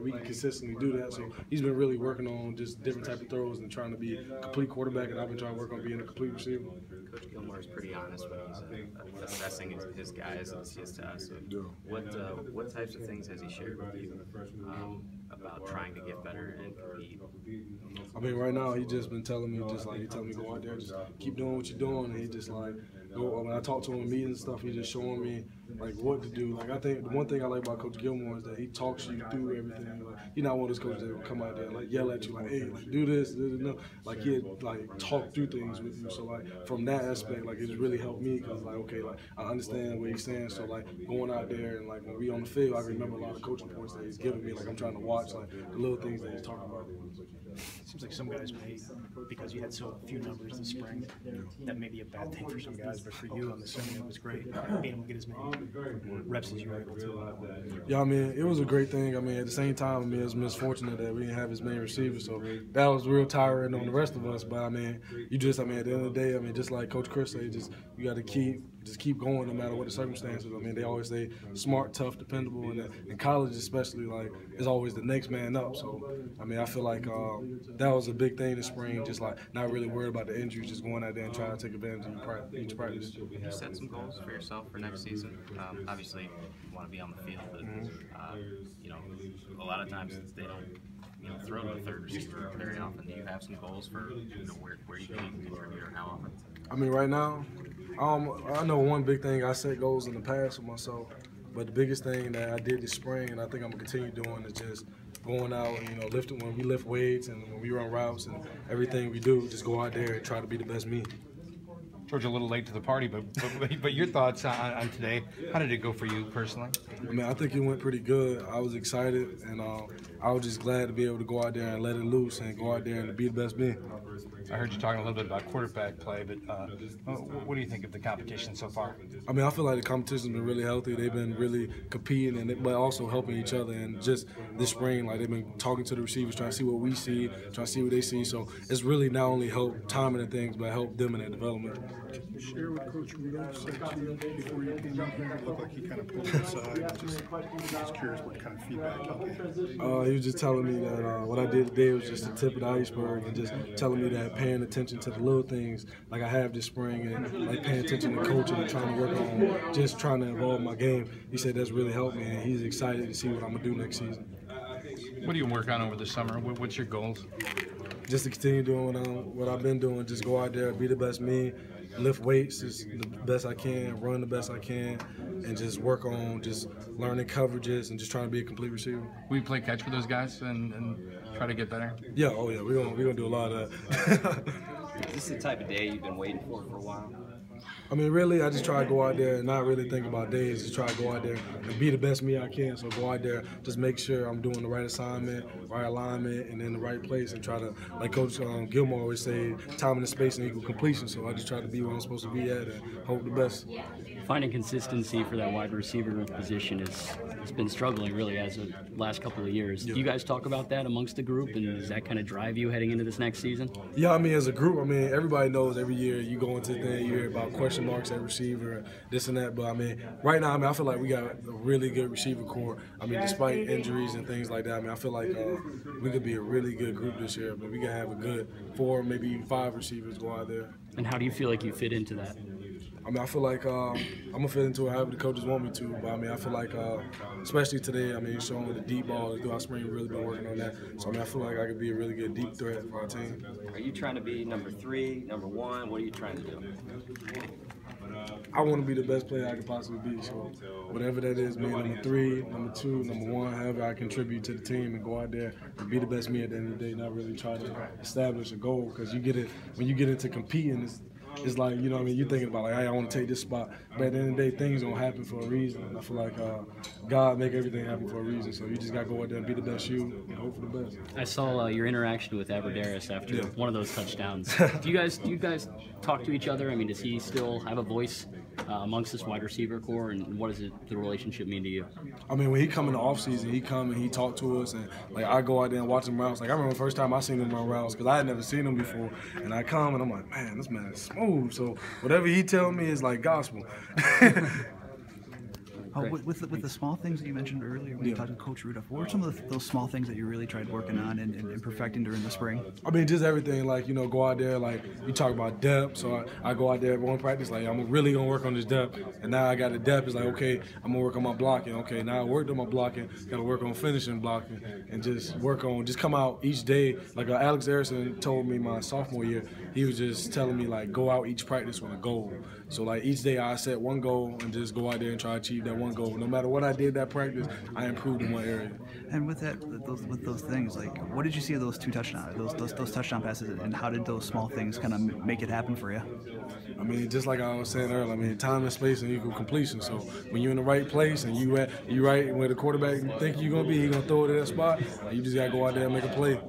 we can consistently do that. So he's been really working on just different type of throws and trying to be a complete quarterback, and I've been trying to work on being a complete receiver. Coach Gilmore is pretty honest when he's assessing his guys and his tests. So what types of things has he shared with you about trying to get better and compete? I mean, right now he just been telling me he telling me go out there, just keep doing what you're doing, and he just like when I talk to him in meetings and stuff, he's just showing me like what to do. Like I think the one thing I like about Coach Gilmore is that he talks you through everything. Like he's not one of those coaches that will come out there and like yell at you like, hey, like do this, no. Like he'll like talk through things with you. So like from that aspect, like it's really helped me because like okay, like I understand what he's saying. So like going out there and like when we on the field, I remember a lot of coaching points that he's giving me. Like I'm trying to watch like the little things that he's talking about. Seems like some guys may, because you had so few numbers this spring, that may be a bad thing for some guys, but for you, I'm assuming it was great being able to get as many reps as you were able to. Yeah, I mean, it was a great thing. I mean, at the same time, I mean, it was misfortunate that we didn't have as many receivers, so that was real tiring on the rest of us. But I mean, at the end of the day, I mean, just like Coach Chris said, you got to keep going no matter what the circumstances. I mean, they always say smart, tough, dependable, and in college especially, like it's always the next man up. So I mean, I feel like that was a big thing this spring. Just like not really worried about the injuries, just going out there and trying to take advantage of each practice. You set some goals for yourself for next season. Obviously, you want to be on the field, but you know, a lot of times they don't throw to the third receiver very often. Do you have some goals for where you can contribute or how often? I mean, right now, I know one big thing I set goals in the past for myself, but the biggest thing that I did this spring, and I think I'm gonna continue doing, is just going out and lifting when we lift weights and when we run routes and everything we do, just go out there and try to be the best me. George, a little late to the party, but your thoughts on today? How did it go for you personally? I mean, I think it went pretty good. I was excited, and I was just glad to be able to go out there and let it loose and go out there and be the best me. I heard you talking a little bit about quarterback play, but what do you think of the competition so far? I mean, I feel like the competition's been really healthy. They've been really competing, but also helping each other. And just this spring, like they've been talking to the receivers, trying to see what we see, trying to see what they see. So it's really not only helped timing and things, but helped them in their development. Can you share what Coach Rudolph said to you before you came out here? It looked like he kind of pulled you aside. And just curious what kind of feedback he gave. He was just telling me that what I did today was just the tip of the iceberg, and just telling me that paying attention to the little things like I have this spring, and like paying attention to coaching and trying to work on just trying to evolve my game. He said that's really helped me, and he's excited to see what I'm gonna do next season. What do you work on over the summer? What's your goals? Just to continue doing what I've been doing. Just go out there, be the best me, lift weights as the best I can, run the best I can, and just work on just learning coverages and just trying to be a complete receiver. Will you play catch with those guys and try to get better? Yeah, oh yeah, we're gonna do a lot of that. Is this the type of day you've been waiting for a while? I mean, really, I just try to go out there and not really think about days. Just try to go out there and be the best me I can. So go out there, just make sure I'm doing the right assignment, right alignment, and in the right place, and try to, like Coach Gilmore always say, time and space and equal completion. So I just try to be where I'm supposed to be at and hope the best. Finding consistency for that wide receiver position has been struggling really as of the last couple of years. Yeah. Do you guys talk about that amongst the group, and does that kind of drive you heading into this next season? Yeah, I mean, as a group, I mean, everybody knows every year you go into the thing, you hear about question marks at receiver, this and that. But I mean, right now, I mean, I feel like we got a really good receiver core. I mean, despite injuries and things like that, I mean, I feel like we could be a really good group this year. But we can have a good 4, maybe even 5 receivers go out there. And how do you feel like you fit into that? I mean, I feel like I'm going to fit into it however the coaches want me to. But, I mean, I feel like, especially today, I mean, showing with the deep ball throughout spring, we've really been working on that. So, I mean, I feel like I could be a really good deep threat for our team. Are you trying to be number 3, number 1? What are you trying to do? I want to be the best player I could possibly be. So, whatever that is, being number 3, number 2, number 1, however I contribute to the team and go out there and be the best me at the end of the day, not really try to establish a goal. Because when you get into competing, it's like, you know what I mean, you're thinking about like, hey, I want to take this spot. But at the end of the day, things don't happen for a reason. And I feel like God make everything happen for a reason. So you just got to go out there and be the best you and hope for the best. I saw your interaction with Aberderis after one of those touchdowns. Do you guys talk to each other? I mean, does he still have a voice amongst this wide receiver core, and what does the relationship mean to you? I mean, when he come in the offseason, he come and he talk to us, and like I go out there and watch him routes. Like I remember the first time I seen him run routes because I had never seen him before, and I come and I'm like, man, this man is smooth. So whatever he tell me is like gospel. With the small things that you mentioned earlier when you talked to Coach Rudolph, what were some of those small things that you really tried working on and perfecting during the spring? I mean, just everything. Like, you know, go out there. Like, you talk about depth. So I go out there one practice. Like, I'm really gonna work on this depth. And now I got the depth. It's like, okay, I'm gonna work on my blocking. Okay, now I worked on my blocking. Got to work on finishing blocking and just come out each day. Like Alex Harrison told me my sophomore year, he was just telling me like go out each practice with a goal. So like each day I set one goal and just go out there and try to achieve that one goal. No matter what I did that practice, I improved in one area. And with those things, like what did you see of those two touchdowns, those touchdown passes, and how did those small things kind of make it happen for you? I mean, just like I was saying earlier, I mean, time and space and equal completion. So when you're in the right place and you right where the quarterback think you're gonna be, he's gonna throw it at that spot. You just gotta go out there and make a play.